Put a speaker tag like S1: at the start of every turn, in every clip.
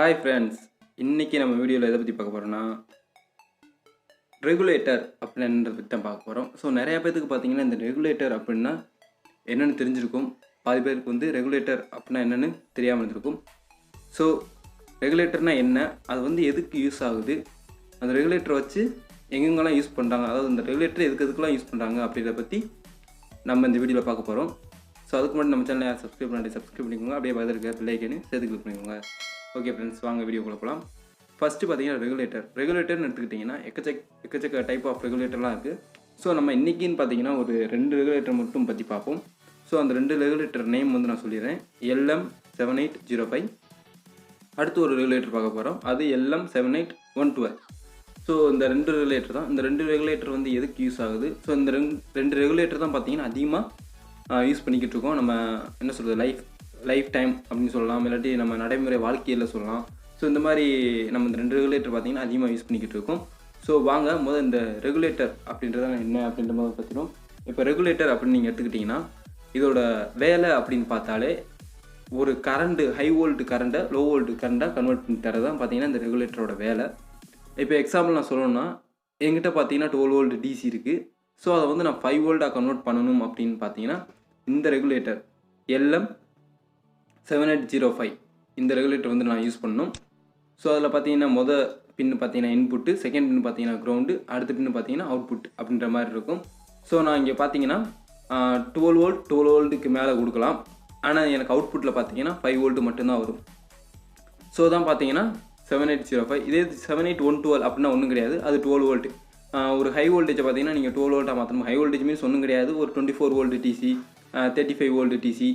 S1: Hi friends, இன்றைக்கி நம்ம வீடியோவில் எதை பற்றி பார்க்க போகிறோன்னா ரெகுலேட்டர் அப்படின்றத பற்றி தான் பார்க்க போகிறோம். ஸோ நிறையா பேருக்கு பார்த்தீங்கன்னா இந்த ரெகுலேட்டர் அப்படின்னா என்னென்னு தெரிஞ்சிருக்கும். பாதி பேருக்கு வந்து ரெகுலேட்டர் அப்படின்னா என்னென்னு தெரியாமல் இருந்திருக்கும். ஸோ ரெகுலேட்டர்னால் என்ன, அது எதுக்கு யூஸ் ஆகுது, அந்த ரெகுலேட்டரை வச்சு எங்கெங்கெல்லாம் யூஸ் பண்ணுறாங்க, அதாவது இந்த ரெகுலேட்டர் எதுக்கெல்லாம் யூஸ் பண்ணுறாங்க அப்படின்றத பற்றி நம்ம இந்த வீடியோவில் பார்க்க போகிறோம். ஸோ அதுக்கு முன்னாடி நம்ம சேனலை சப்ஸ்கிரைப் பண்ணிக்கோங்க. அப்படியே பதில் இருக்க பிள்ளைக்குன்னு சேர்த்து கிளிக் பண்ணிக்கோங்க. ஓகே ஃப்ரெண்ட்ஸ், வாங்க வீடியோக்குள்ள போகலாம். ஃபஸ்ட்டு பார்த்தீங்கன்னா ரெகுலேட்டர்னு எடுத்துக்கிட்டிங்கன்னா எக்கச்சக்க டைப் ஆஃப் ரெகுலேட்டர்லாம் இருக்குது. ஸோ நம்ம இன்றைக்கின்னு பார்த்தீங்கன்னா ஒரு 2 ரெகுலேட்டர் மட்டும் பற்றி பார்ப்போம். ஸோ அந்த 2 ரெகுலேட்டர் நேம் வந்து நான் சொல்லிடுறேன். LM7805. அடுத்து ஒரு ரெகுலேட்டர் பார்க்க போகிறோம், அது LM78112. ஸோ இந்த 2 ரெகுலேட்டர் தான். இந்த 2 ரெகுலேட்டர் வந்து எதுக்கு யூஸ் ஆகுது, ஸோ இந்த ரெண்டு ரெகுலேட்டர் தான் பார்த்தீங்கன்னா அதிகமாக யூஸ் பண்ணிக்கிட்டு இருக்கோம். நம்ம என்ன சொல்கிறது, லைஃப் டைம் அப்படின்னு சொல்லலாம், இல்லாட்டி நம்ம நடைமுறை வாழ்க்கையில் சொல்லலாம். ஸோ இந்த மாதிரி நம்ம இந்த 2 ரெகுலேட்டர் பார்த்திங்கன்னா அதிகமாக யூஸ் பண்ணிக்கிட்டு இருக்கோம். ஸோ வாங்க முதல் இந்த ரெகுலேட்டர் அப்படின்றத என்ன அப்படின்ற மாதிரி பற்றினோம். இப்போ ரெகுலேட்டர் அப்படின்னு நீங்கள் எடுத்துக்கிட்டிங்கன்னா இதோட வேலை அப்படின்னு பார்த்தாலே ஒரு கரண்ட்டு, ஹை வோல்ட் கரண்ட்டை லோ வோல்ட் கரண்ட்டாக கன்வெர்ட் பண்ணி தரது தான் பார்த்திங்கன்னா இந்த ரெகுலேட்டரோட வேலை. இப்போ எக்ஸாம்பிள் நான் சொல்லணும்னா என்கிட்ட பார்த்தீங்கன்னா 12 வோல்ட் டிசி இருக்குது. ஸோ அதை வந்து நான் 5 வோல்ட்டாக கன்வெர்ட் பண்ணணும் அப்படின்னு பார்த்தீங்கன்னா இந்த ரெகுலேட்டர் LM7805 இந்த ரெகுலேட்டர் வந்து நான் யூஸ் பண்ணணும். ஸோ அதில் பார்த்தீங்கன்னா பின்னு பார்த்தீங்கன்னா இன்புட்டு, செகண்ட் பின்னு பார்த்தீங்கன்னா கிரவுண்டு, அடுத்த பின்னு பார்த்தீங்கன்னா அவுட்புட் அப்படின்ற மாதிரி இருக்கும். ஸோ நான் இங்கே பார்த்தீங்கன்னா 12 வோல்ட்டுக்கு மேலே கொடுக்கலாம். ஆனால் எனக்கு அவுட்புட்டில் பார்த்தீங்கன்னா 5 வோல்ட்டு மட்டும்தான் வரும். ஸோ தான் பார்த்தீங்கன்னா 7805. இதே 78112 அப்படின்னா ஒன்றும் கிடையாது, அது 12 வோல்ட்டு. ஒரு ஹை வோல்டேஜை பார்த்தீங்கன்னா நீங்கள் 12 வோல்ட்டாக மாற்றணும். ஹை வோல்டேஜ் மீன்ஸ் ஒன்றும் கிடையாது, ஒரு 24 வோல்ட் டிசி, 35 வோல்ட் டிசி,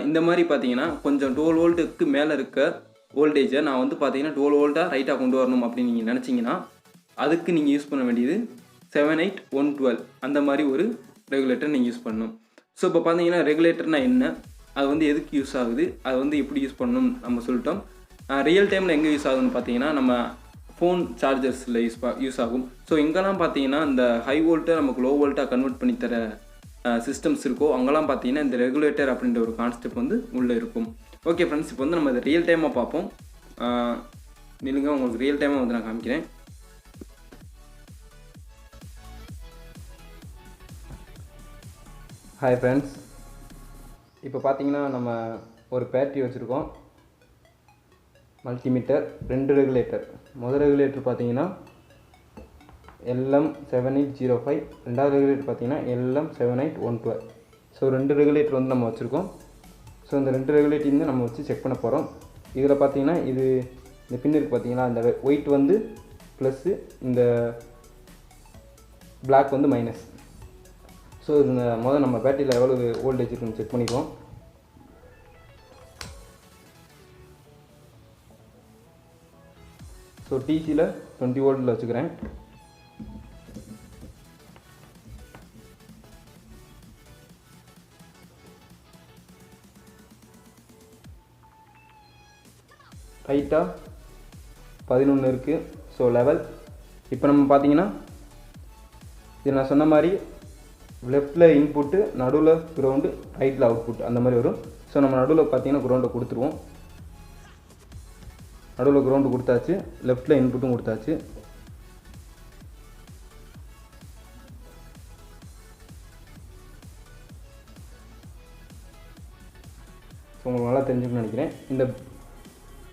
S1: இந்த மாதிரி பார்த்தீங்கன்னா கொஞ்சம் 12 வோல்ட்டுக்கு மேலே இருக்க வோல்டேஜை நான் வந்து பார்த்தீங்கன்னா 12 வோல்ட்டாக ரைட்டாக கொண்டு வரணும் அப்படின்னு நீங்கள் நினச்சிங்கன்னா அதுக்கு நீங்கள் யூஸ் பண்ண வேண்டியது 78112 அந்த மாதிரி ஒரு ரெகுலேட்டர் நீங்கள் யூஸ் பண்ணணும். ஸோ இப்போ பார்த்தீங்கன்னா ரெகுலேட்டர்னால் என்ன, அது வந்து எதுக்கு யூஸ் ஆகுது, அது வந்து எப்படி யூஸ் பண்ணணும் நம்ம சொல்லிட்டோம். ரியல் டைமில் எங்கே யூஸ் ஆகுதுன்னு பார்த்தீங்கன்னா நம்ம ஃபோன் சார்ஜர்ஸில் யூஸ் ஆகும். ஸோ எங்கெல்லாம் பார்த்தீங்கன்னா இந்த ஹை வோல்ட்டை நமக்கு லோ வோல்ட்டாக கன்வெர்ட் பண்ணி தர சிஸ்டம்ஸ் இருக்கோ அங்கெல்லாம் பார்த்தீங்கன்னா இந்த ரெகுலேட்டர் அப்படின்ற ஒரு கான்செப்ட் வந்து உள்ளே இருக்கும். ஓகே ஃப்ரெண்ட்ஸ், இப்போ வந்து நம்ம இதை ரியல் டைமாக பார்ப்போம். நிலுங்க, உங்களுக்கு ரியல் டைமாக வந்து நான் காமிக்கிறேன். ஹாய் ஃப்ரெண்ட்ஸ், இப்போ பார்த்தீங்கன்னா நம்ம ஒரு பேட்டரி வச்சுருக்கோம், மல்டிமீட்டர், 2 ரெகுலேட்டர். முதல் ரெகுலேட்டர் பார்த்தீங்கன்னா LM7805, ரெண்டாவது ரெகுலேட்டர் பார்த்தீங்கன்னா LM7812. ஸோ 2 ரெகுலேட்டர் வந்து நம்ம வச்சுருக்கோம். ஸோ இந்த 2 ரெகுலேட்டரையும் நம்ம வச்சு செக் பண்ண போகிறோம். இதில் பார்த்தீங்கன்னா இந்த பின் இருக்குது பார்த்தீங்கன்னா, இந்த ஒயிட் வந்து ப்ளஸ்ஸு, இந்த பிளாக் வந்து மைனஸ். ஸோ இந்த முதல் நம்ம பேட்டரியில் எவ்வளோ வோல்டேஜ் இருக்குன்னு செக் பண்ணிக்குவோம். ஸோ டிசியில் 20 வோல்ட்டில் வச்சுக்கிறேன். ரைட்டாக 11 இருக்குது. So level. இப்போ நம்ம பார்த்தீங்கன்னா இது நான் சொன்ன மாதிரி லெஃப்டில் இன்புட்டு, நடுவில் கிரவுண்டு, ரைட்டில் அவுட்புட் அந்த மாதிரி வரும். ஸோ நம்ம நடுவில் பார்த்தீங்கன்னா கிரவுண்டை கொடுத்துருவோம். நடுவில் கிரவுண்டு கொடுத்தாச்சு, லெஃப்டில் இன்புட்டும் கொடுத்தாச்சு. ஸோ உங்களுக்கு நல்லா தெரிஞ்சுக்கணும்னு நினைக்கிறேன்.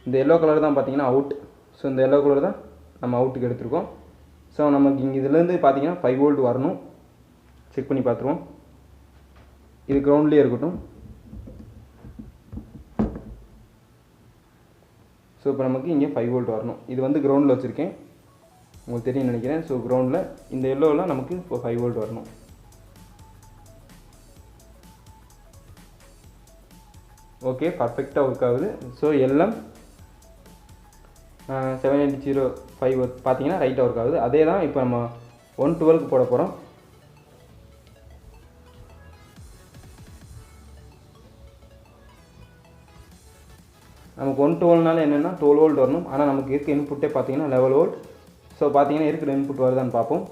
S1: இந்த எல்லோ கலர் தான் பார்த்தீங்கன்னா அவுட். ஸோ இந்த எல்லோ கலர் தான் நம்ம அவுட்டுக்கு எடுத்துருக்கோம். ஸோ நமக்கு இங்கே இதுலேருந்து பார்த்தீங்கன்னா 5 வோல்ட் வரணும். செக் பண்ணி பார்த்துருவோம். இது கிரவுண்ட்லேயே இருக்கட்டும். ஸோ இப்போ நமக்கு இங்கே 5 வோல்ட் வரணும். இது வந்து கிரவுண்டில் வச்சுருக்கேன், உங்களுக்கு தெரியும் நினைக்கிறேன். ஸோ கிரவுண்டில் இந்த எல்லோவில் நமக்கு இப்போ 5 வோல்ட் வரணும். ஓகே, பர்ஃபெக்டாக ஒர்க் ஆகுது. ஸோ LM7805 பார்த்தீங்கன்னா ரைட்டாக ஒர்க் ஆகுது. அதே தான் இப்போ நம்ம 112க்கு போட போகிறோம். நமக்கு 112னால என்னென்னா 12 வோல்ட் வரணும். ஆனால் நமக்கு இருக்க இன்புட்டே பார்த்தீங்கன்னா 11 வோல்ட். ஸோ பார்த்தீங்கன்னா இருக்கிற இன்புட் வருதான்னு பார்ப்போம்.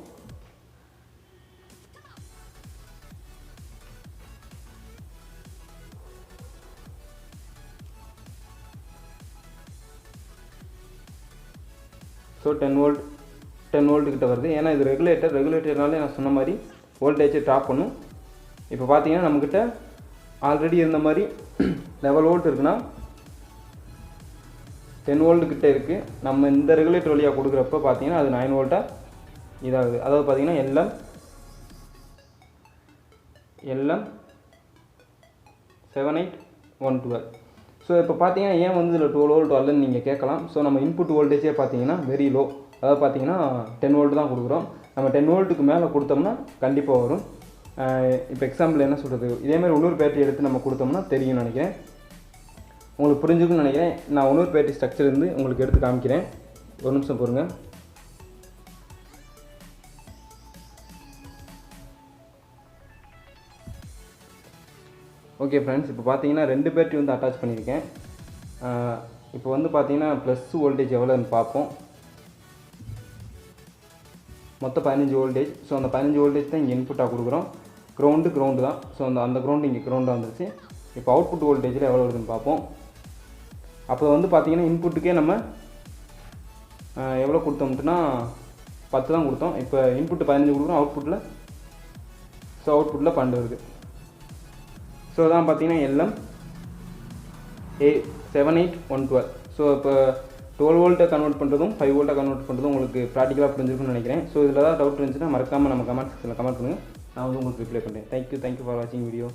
S1: ஸோ 10 வோல்ட் கிட்ட வருது. ஏன்னா இது ரெகுலேட்டர்னாலே நான் சொன்ன மாதிரி வோல்டேஜை ட்ராப் பண்ணும். இப்போ பார்த்தீங்கன்னா நம்மக்கிட்ட ஆல்ரெடி இருந்த மாதிரி 11 வோல்ட் இருக்குன்னா 10 வோல்ட் கிட்ட இருக்குது. நம்ம இந்த ரெகுலேட்டர் வழியாக கொடுக்குறப்ப பார்த்தீங்கன்னா அது 9 வோல்ட்டாக இதாகுது. அதாவது பார்த்தீங்கன்னா LM78112. ஸோ இப்போ பார்த்தீங்கன்னா ஏன் வந்து இதில் 12 வோல்ட் வரலன்னு நீங்கள் கேட்கலாம். ஸோ நம்ம இன்புட் வோல்டேஜே பார்த்தீங்கன்னா வெரி லோ, அதாவது பார்த்தீங்கன்னா 10 வோல்ட் தான் கொடுக்குறோம். நம்ம 10 வோல்ட்டுக்கு மேலே கொடுத்தோம்னா கண்டிப்பாக வரும். இப்போ எக்ஸாம்பிள் என்ன சொல்கிறது, இதேமாதிரி இன்னொரு பேட்டரி எடுத்து நம்ம கொடுத்தோம்னா தெரியும்னு நினைக்கிறேன், உங்களுக்கு புரிஞ்சுக்குன்னு நினைக்கிறேன். நான் இன்னொரு பேட்டரி ஸ்ட்ரக்சர் இருந்து உங்களுக்கு எடுத்து காமிக்கிறேன். ஒரு நிமிஷம் பொறுங்க. ஓகே ஃப்ரெண்ட்ஸ், இப்போ பார்த்தீங்கன்னா 2 பேட்டரி வந்து அட்டாச் பண்ணியிருக்கேன். இப்போ வந்து பார்த்தீங்கன்னா ப்ளஸ் வோல்டேஜ் எவ்வளோன்னு பார்ப்போம். மொத்தம் 15 வோல்டேஜ். ஸோ அந்த 15 வோல்டேஜ் தான் இங்கே இன்புட்டாக கொடுக்குறோம். கிரவுண்டு தான். ஸோ அந்த கிரவுண்டு இங்கே கிரவுண்டாக வந்துருச்சு. இப்போ அவுட்புட் வோல்டேஜில் எவ்வளோ வருதுன்னு பார்ப்போம். அப்போ வந்து பார்த்தீங்கன்னா இன்புட்டுக்கே நம்ம எவ்வளோ கொடுத்தோம்னா 10 தான் கொடுத்தோம். இப்போ இன்புட்டு 15 கொடுக்குறோம், அவுட்புட்டில் 12 வருது. ஸோ அதான் பார்த்தீங்கன்னா LM78112. ஸோ இப்போ 12 வோல்ட்டை கன்வெர்ட் பண்ணுறதும் 5 வோல்ட்டை கன்வெர்ட் பண்ணுறதும் உங்களுக்கு ப்ராக்டிக்கலாக புரிஞ்சிருக்குன்னு நினைக்கிறேன். ஸோ இதில் ஏதாவது டவுட் இருந்துச்சுன்னா மறக்காமல் நம்ம கமெண்ட் செக்ஷனில் கமெண்ட் பண்ணுங்கள். நான் வந்து உங்களுக்கு ரிப்ளை பண்ணுறேன். தேங்க்யூ ஃபார் வாட்சிங் வீடியோ.